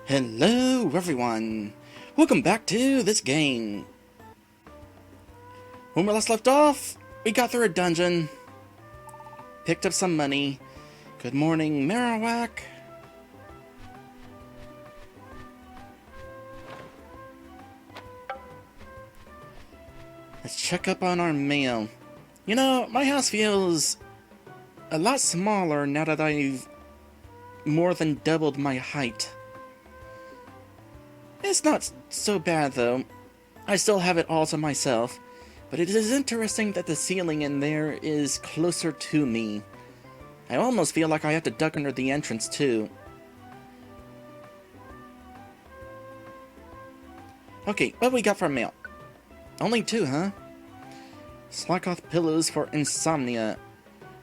Hello everyone! Welcome back to this game. When we last left off, we got through a dungeon, picked up some money. Good morning, Marowak. Let's check up on our mail. You know, my house feels a lot smaller now that I've more than doubled my height. It's not so bad, though. I still have it all to myself, but it is interesting that the ceiling in there is closer to me. I almost feel like I have to duck under the entrance, too. Okay, what we got for mail? Only 2, huh? Slackoth pillows for insomnia.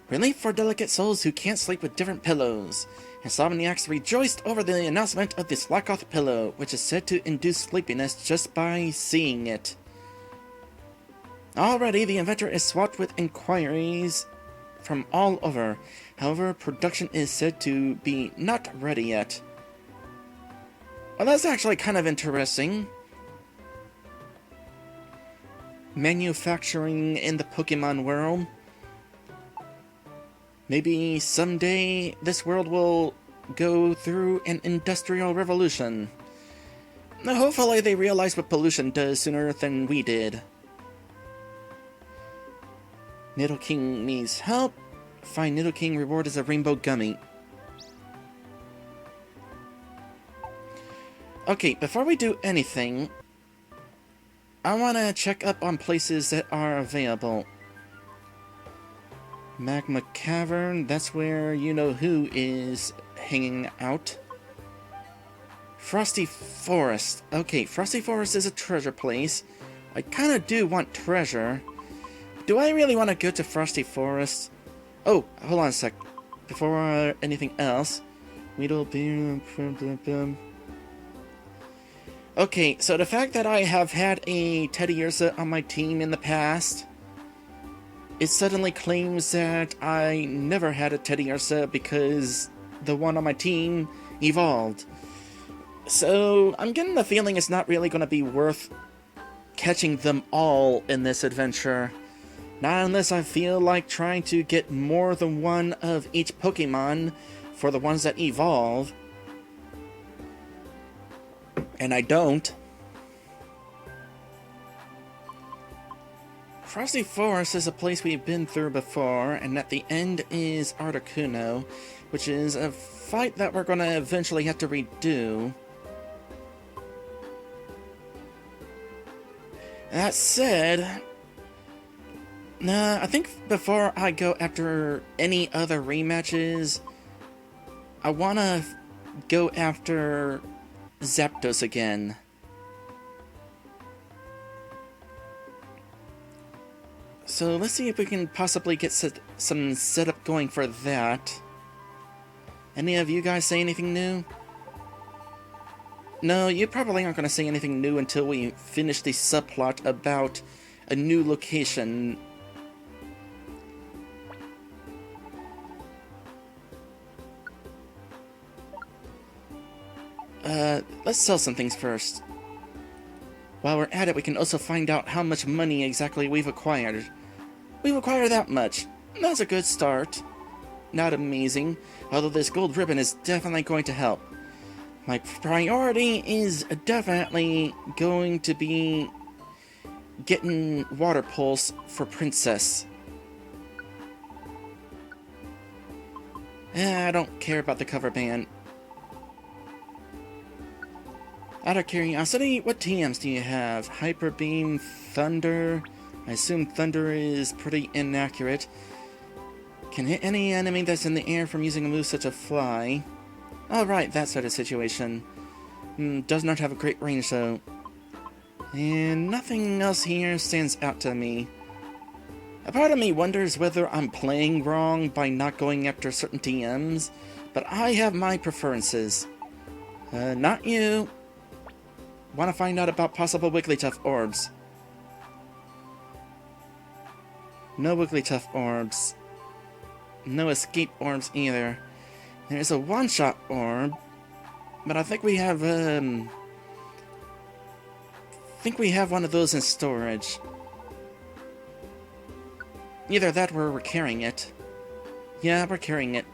Relief for delicate souls who can't sleep with different pillows. Insomniacs rejoiced over the announcement of the Slackoth pillow, which is said to induce sleepiness just by seeing it. Already, the inventor is swamped with inquiries from all over. However, production is said to be not ready yet. Well, that's actually kind of interesting. Manufacturing in the Pokemon world. Maybe someday this world will go through an industrial revolution. Hopefully they realize what pollution does sooner than we did. Nidoking needs help. Find Nidoking, reward is a rainbow gummy. Okay, before we do anything, I want to check up on places that are available. Magma Cavern, that's where you-know-who is hanging out. Frosty Forest. Okay, Frosty Forest is a treasure place. I kind of do want treasure. Do I really want to go to Frosty Forest? Oh, hold on a sec. Before anything else. Okay, so the fact that I have had a Teddiursa on my team in the past, it suddenly claims that I never had a Teddiursa because the one on my team evolved. So I'm getting the feeling it's not really going to be worth catching them all in this adventure. Not unless I feel like trying to get more than one of each Pokemon for the ones that evolve. And I don't. Frosty Forest is a place we've been through before, and at the end is Articuno, which is a fight that we're going to eventually have to redo. That said, I think before I go after any other rematches, I want to go after Zapdos again. So let's see if we can possibly get some setup going for that. Any of you guys say anything new? No, you probably aren't going to say anything new until we finish the subplot about a new location. Let's sell some things first. While we're at it, we can also find out how much money exactly we've acquired. We've acquired that much. That's a good start. Not amazing, although this gold ribbon is definitely going to help. My priority is definitely going to be getting Water Pulse for Princess. I don't care about the cover band. Out of curiosity, what TMs do you have? Hyper Beam, Thunder? I assume Thunder is pretty inaccurate. Can hit any enemy that's in the air from using a move such as Fly. Alright, that sort of situation. Does not have a great range though. And nothing else here stands out to me. A part of me wonders whether I'm playing wrong by not going after certain TMs, but I have my preferences. Not you. Want to find out about possible Wigglytuff orbs. No Wigglytuff orbs. No escape orbs either. There's a one-shot orb. But I think we have, one of those in storage. Either that or we're carrying it. Yeah, we're carrying it.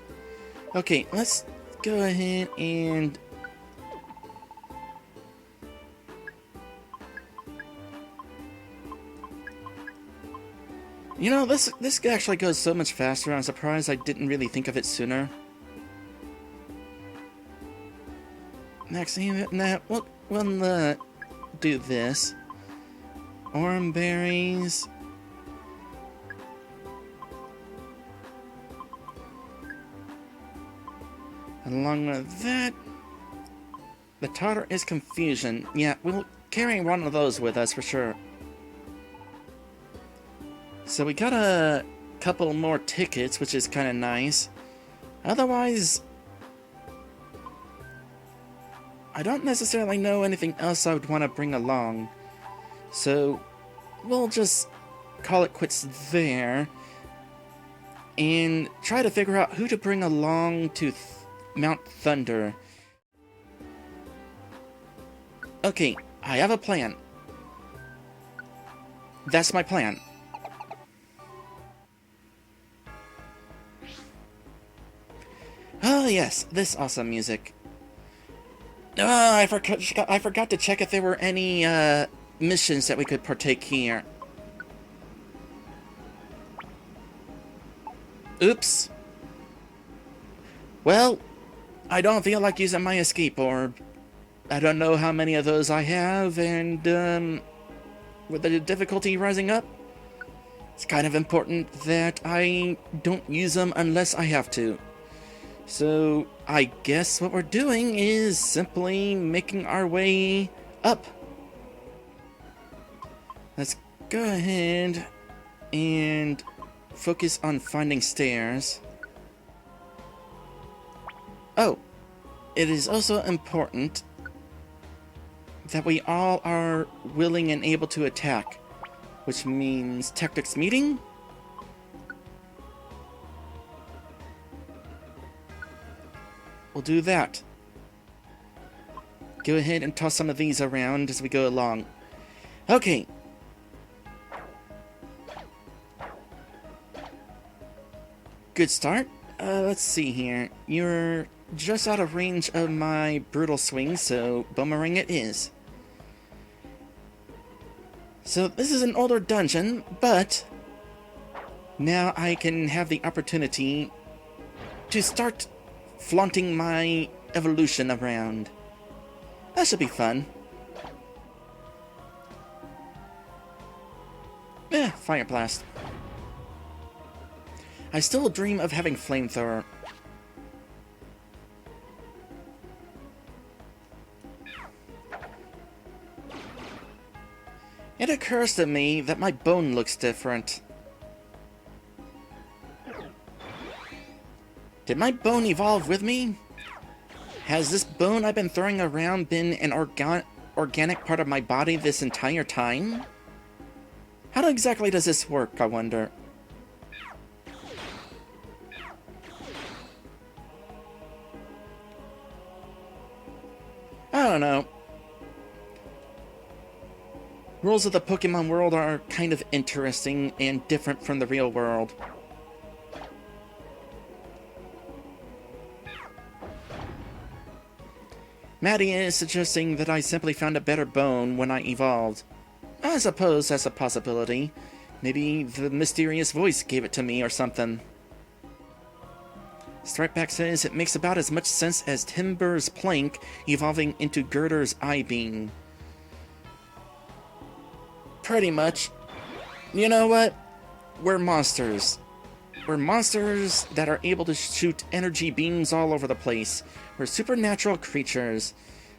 Okay, let's go ahead and... You know, this actually goes so much faster. I'm surprised I didn't really think of it sooner. Next thing, we'll do this. Orange berries. Along with that, the Tartar is confusion. Yeah, we'll carry one of those with us for sure. So we got a couple more tickets, which is kind of nice. Otherwise, I don't necessarily know anything else I would want to bring along. So we'll just call it quits there and try to figure out who to bring along to Mount Thunder. Okay, I have a plan. That's my plan. Oh yes, this awesome music. Oh, I forgot to check if there were any missions that we could partake here. Oops. Well, I don't feel like using my escape orb. I don't know how many of those I have, and with the difficulty rising up, it's kind of important that I don't use them unless I have to. So, I guess what we're doing is simply making our way up. Let's go ahead and focus on finding stairs. Oh, it is also important that we all are willing and able to attack, which means tactics meeting. We'll do that. Go ahead and toss some of these around as we go along. Okay. Good start. Let's see here. You're just out of range of my brutal swing, so boomerang it is. So this is an older dungeon, but now I can have the opportunity to start flaunting my evolution around. That should be fun. Fire blast. I still dream of having flamethrower. It occurs to me that my bone looks different. Did my bone evolve with me? Has this bone I've been throwing around been an organic part of my body this entire time? How exactly does this work, I wonder? I don't know. Rules of the Pokemon world are kind of interesting and different from the real world. Maddie is suggesting that I simply found a better bone when I evolved. I suppose that's a possibility. Maybe the mysterious voice gave it to me or something. Stripeback says it makes about as much sense as Timber's plank evolving into Girder's eye-beam. Pretty much. You know what? We're monsters. We're monsters that are able to shoot energy beams all over the place. We're supernatural creatures.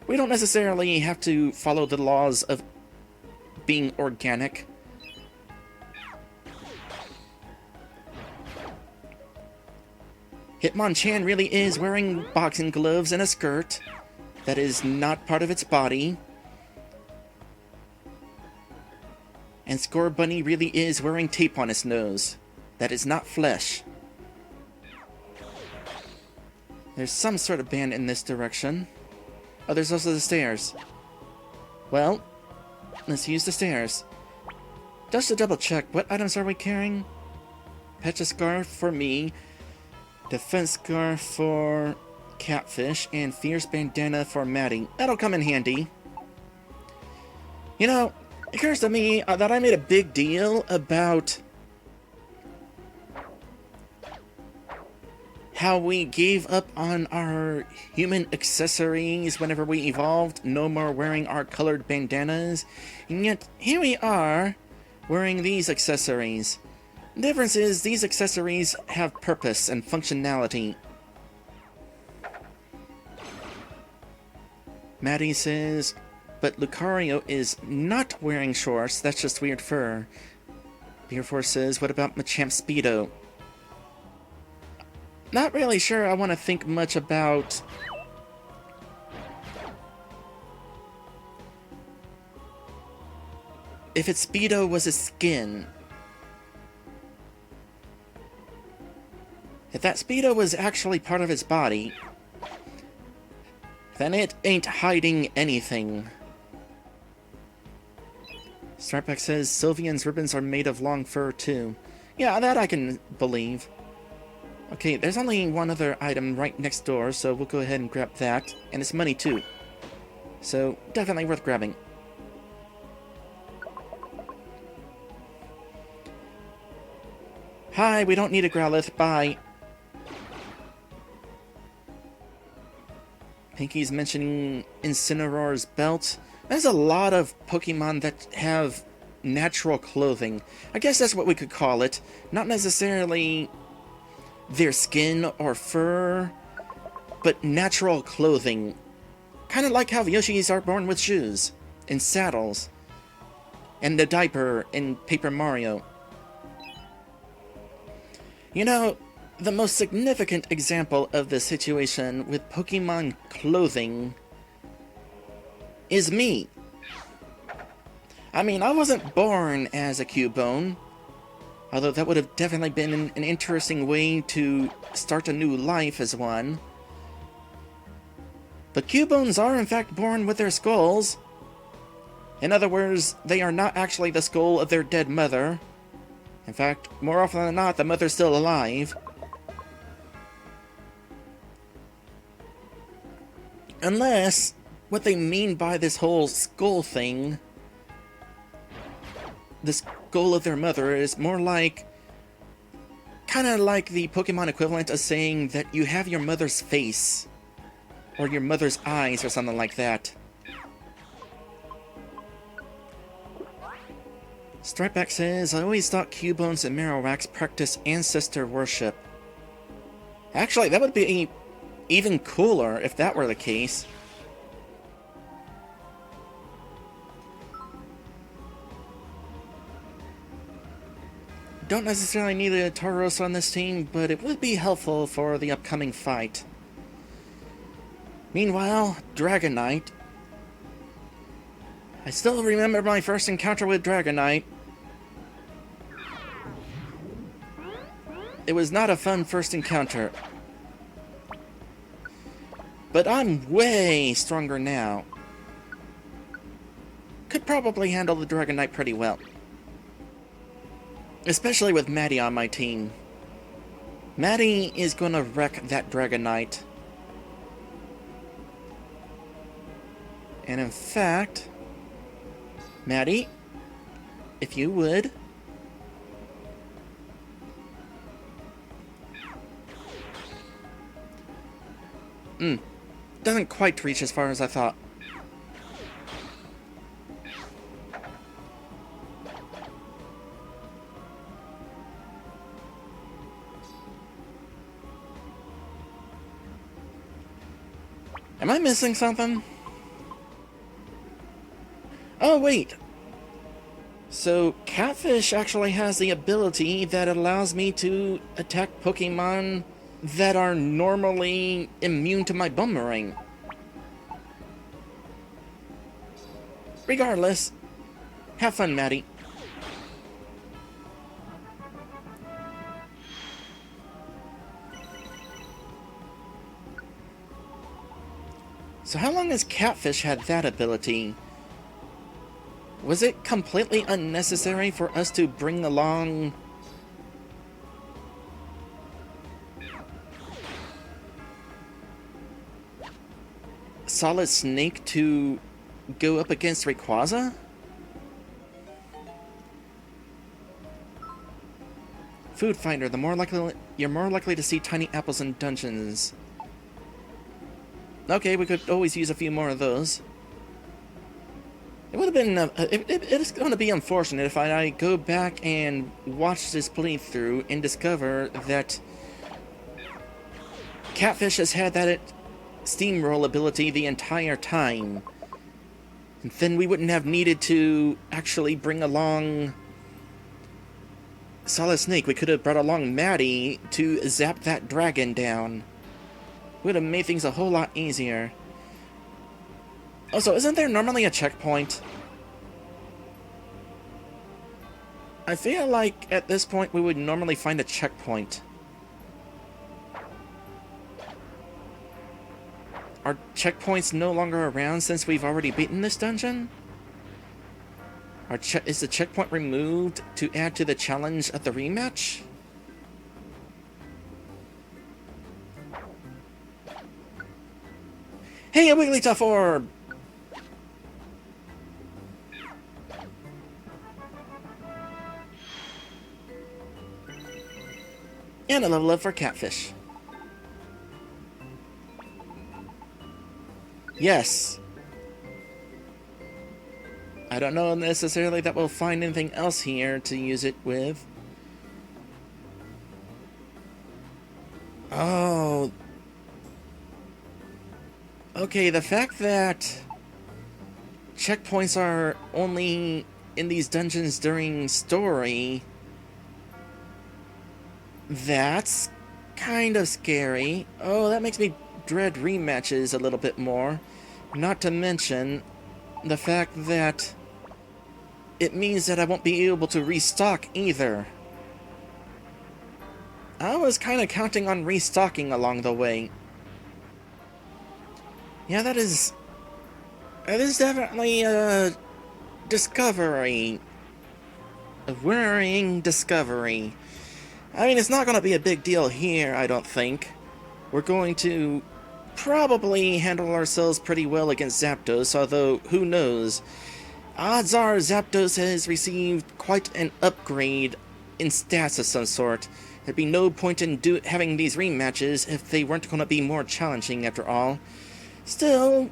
We don't necessarily have to follow the laws of being organic. Hitmonchan really is wearing boxing gloves and a skirt that is not part of its body. And Scorbunny really is wearing tape on his nose. That is not flesh. There's some sort of band in this direction. Oh, there's also the stairs. Well, let's use the stairs. Just to double check, what items are we carrying? Pecha Scarf for me, Defense Scarf for Catfish, and Fierce Bandana for Maddie. That'll come in handy. You know, it occurs to me that I made a big deal about how we gave up on our human accessories whenever we evolved, no more wearing our colored bandanas, and yet here we are, wearing these accessories. The difference is, these accessories have purpose and functionality. Maddie says, but Lucario is not wearing shorts, that's just weird fur. Beerforce says, what about Machamp Speedo? Not really sure I want to think much about if its Speedo was his skin. If that Speedo was actually part of his body, then it ain't hiding anything. Strapback says Sylvian's ribbons are made of long fur too. Yeah, that I can believe. Okay, there's only one other item right next door, so we'll go ahead and grab that. And it's money too. So, definitely worth grabbing. Hi, we don't need a Growlithe, bye. Pinky's mentioning Incineroar's belt. There's a lot of Pokemon that have natural clothing. I guess that's what we could call it. Not necessarily their skin or fur, but natural clothing. Kind of like how Yoshis are born with shoes, and saddles, and the diaper in Paper Mario. You know, the most significant example of this situation with Pokemon clothing is me. I mean, I wasn't born as a Cubone, although that would have definitely been an interesting way to start a new life as one. But Cubones are in fact born with their skulls. In other words, they are not actually the skull of their dead mother. In fact, more often than not, the mother's still alive. Unless what they mean by this whole skull thing, the skull of their mother, is more like, kind of like the Pokemon equivalent of saying that you have your mother's face, or your mother's eyes, or something like that. Stripeback says, I always thought Cubones and Marowaks practice ancestor worship. Actually, that would be even cooler if that were the case. Don't necessarily need a Tauros on this team, but it would be helpful for the upcoming fight. Meanwhile, Dragonite. I still remember my first encounter with Dragonite. It was not a fun first encounter. But I'm way stronger now. Could probably handle the Dragonite pretty well. Especially with Maddie on my team. Maddie is gonna wreck that Dragonite. And in fact, Maddie, if you would. Doesn't quite reach as far as I thought. Am I missing something? Oh, wait. So, Catfish actually has the ability that allows me to attack Pokemon that are normally immune to my boomerang. Regardless, have fun, Maddie. So how long has Catfish had that ability? Was it completely unnecessary for us to bring along... Solid Snake to go up against Rayquaza? Food Finder, you're more likely to see tiny apples in dungeons. Okay, we could always use a few more of those. It would have been... it's going to be unfortunate if I go back and watch this playthrough and discover that Catfish has had that steamroll ability the entire time. And then we wouldn't have needed to actually bring along Solid Snake. We could have brought along Maddie to zap that dragon down. Would have made things a whole lot easier. Also, isn't there normally a checkpoint? I feel like at this point we would normally find a checkpoint. Are checkpoints no longer around since we've already beaten this dungeon? Is the checkpoint removed to add to the challenge of the rematch? Hey, a Wigglytuff Orb! And a level up for Catfish. Yes. I don't know necessarily that we'll find anything else here to use it with. Oh. Okay, the fact that checkpoints are only in these dungeons during story, that's kind of scary. Oh, that makes me dread rematches a little bit more. Not to mention the fact that it means that I won't be able to restock either. I was kind of counting on restocking along the way. Yeah, that is definitely a discovery. A worrying discovery. I mean, it's not going to be a big deal here, I don't think. We're going to probably handle ourselves pretty well against Zapdos, although who knows. Odds are Zapdos has received quite an upgrade in stats of some sort. There'd be no point in having these rematches if they weren't going to be more challenging after all. Still,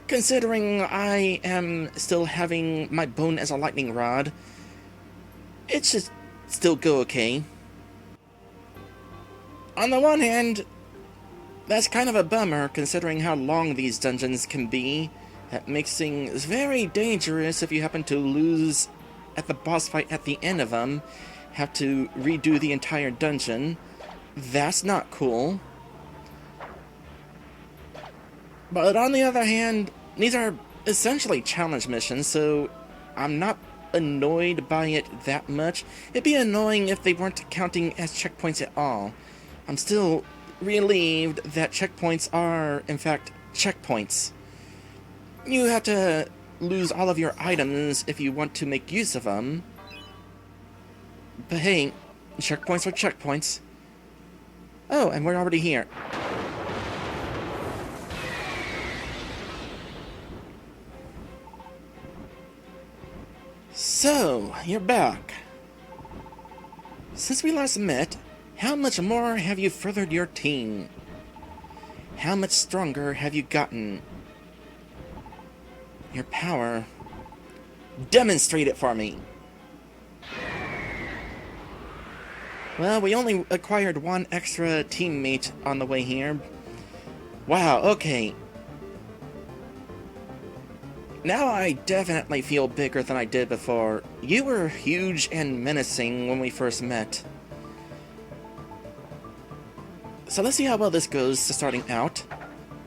considering I am still having my bone as a lightning rod, it should still go okay. On the one hand, that's kind of a bummer considering how long these dungeons can be. That makes things very dangerous if you happen to lose at the boss fight at the end of them. Have to redo the entire dungeon. That's not cool. But on the other hand, these are essentially challenge missions, so I'm not annoyed by it that much. It'd be annoying if they weren't counting as checkpoints at all. I'm still relieved that checkpoints are, in fact, checkpoints. You have to lose all of your items if you want to make use of them. But hey, checkpoints are checkpoints. Oh, and we're already here. So, you're back. Since we last met, how much more have you furthered your team? How much stronger have you gotten? Your power. Demonstrate it for me. Well, we only acquired one extra teammate on the way here. Wow, okay. Now I definitely feel bigger than I did before. You were huge and menacing when we first met. So let's see how well this goes to starting out.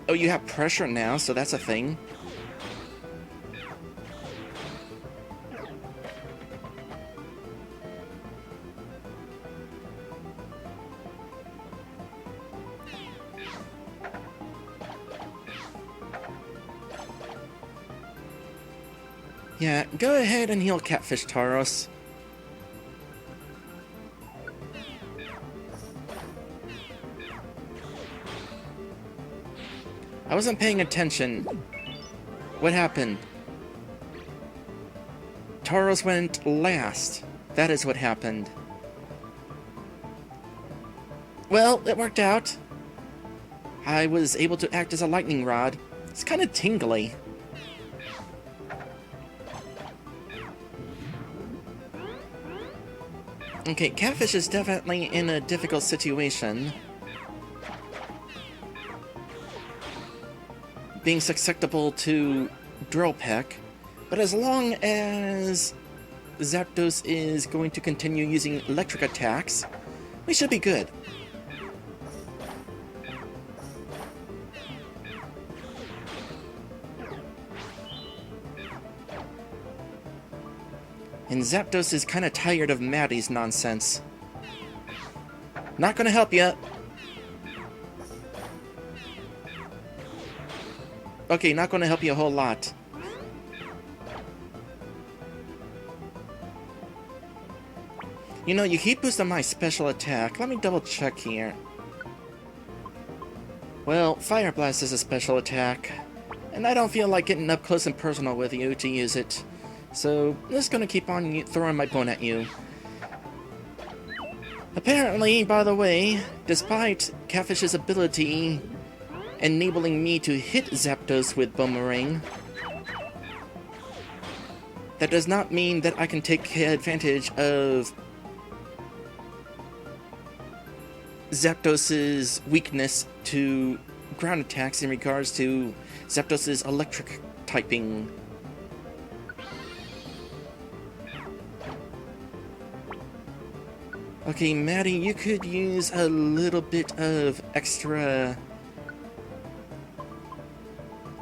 Oh, you have pressure now, so that's a thing. Yeah, go ahead and heal Catfish Tauros. I wasn't paying attention. What happened? Tauros went last. That is what happened. Well, it worked out. I was able to act as a lightning rod. It's kind of tingly. Okay, Catfish is definitely in a difficult situation. Being susceptible to Drill Peck, but as long as Zapdos is going to continue using electric attacks, we should be good. And Zapdos is kind of tired of Maddie's nonsense. Not gonna help you. Okay, not gonna help you a whole lot. You know, you keep boosting my special attack. Let me double check here. Well, Fire Blast is a special attack, and I don't feel like getting up close and personal with you to use it. So, I'm just gonna keep on throwing my bone at you. Apparently, by the way, despite Catfish's ability enabling me to hit Zapdos with Boomerang, that does not mean that I can take advantage of Zapdos' weakness to ground attacks in regards to Zapdos' electric typing. Okay, Maddie, you could use a little bit of extra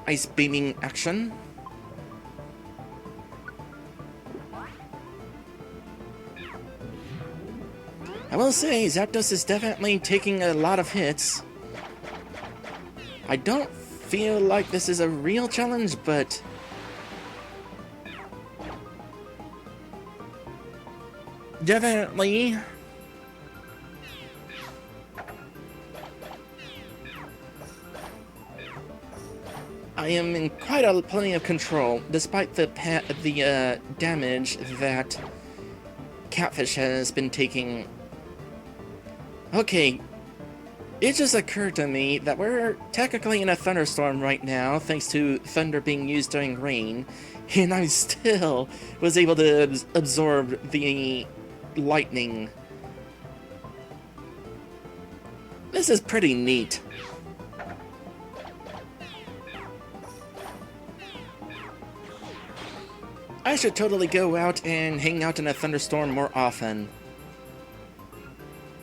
ice beaming action. I will say, Zapdos is definitely taking a lot of hits. I don't feel like this is a real challenge, but definitely I am in plenty of control, despite the damage that Catfish has been taking. Okay, it just occurred to me that we're technically in a thunderstorm right now, thanks to thunder being used during rain, and I still was able to absorb the lightning. This is pretty neat. I should totally go out and hang out in a thunderstorm more often.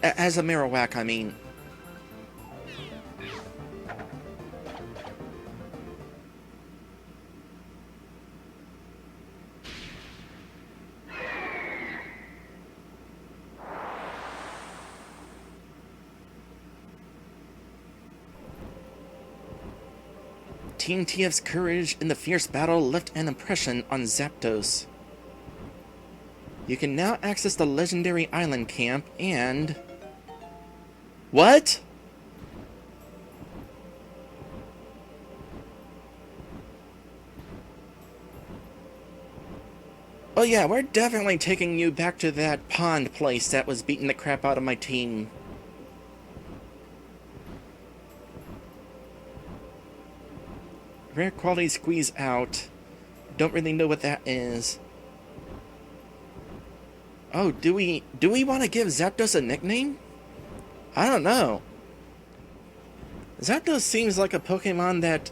As a Marowak, I mean. Team TF's courage in the fierce battle left an impression on Zapdos. You can now access the legendary island camp and... What? Oh yeah, we're definitely taking you back to that pond place that was beating the crap out of my team. Rare quality squeeze out. Don't really know what that is. Oh, do we want to give Zapdos a nickname? I don't know. Zapdos seems like a Pokemon that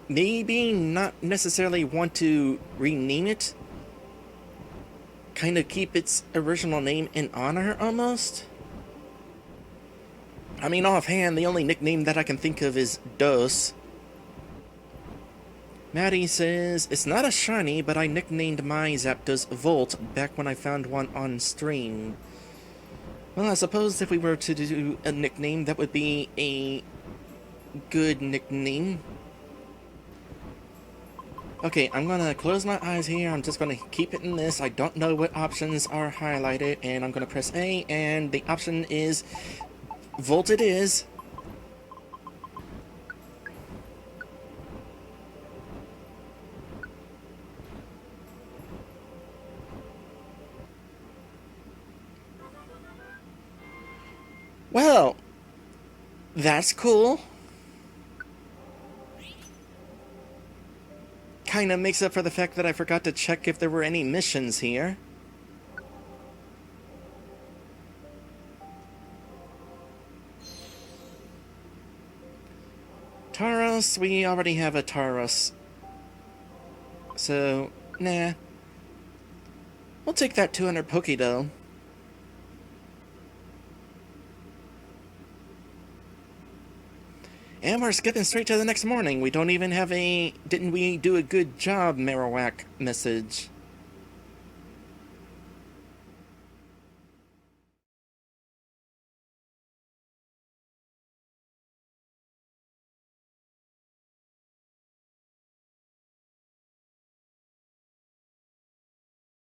maybe not necessarily want to rename it. Kind of keep its original name in honor, almost. I mean, offhand, the only nickname that I can think of is Dos. Maddie says, it's not a shiny, but I nicknamed my Zapdos Volt back when I found one on stream. Well, I suppose if we were to do a nickname, that would be a good nickname. Okay, I'm gonna close my eyes here. I'm just gonna keep it in this. I don't know what options are highlighted, and I'm gonna press A, and the option is Volt it is. Well, that's cool. Kinda makes up for the fact that I forgot to check if there were any missions here. Tauros, we already have a Tauros. So, nah. We'll take that 200 Pokédoll. And we're skipping straight to the next morning. We don't even have a "didn't we do a good job" Marowak message.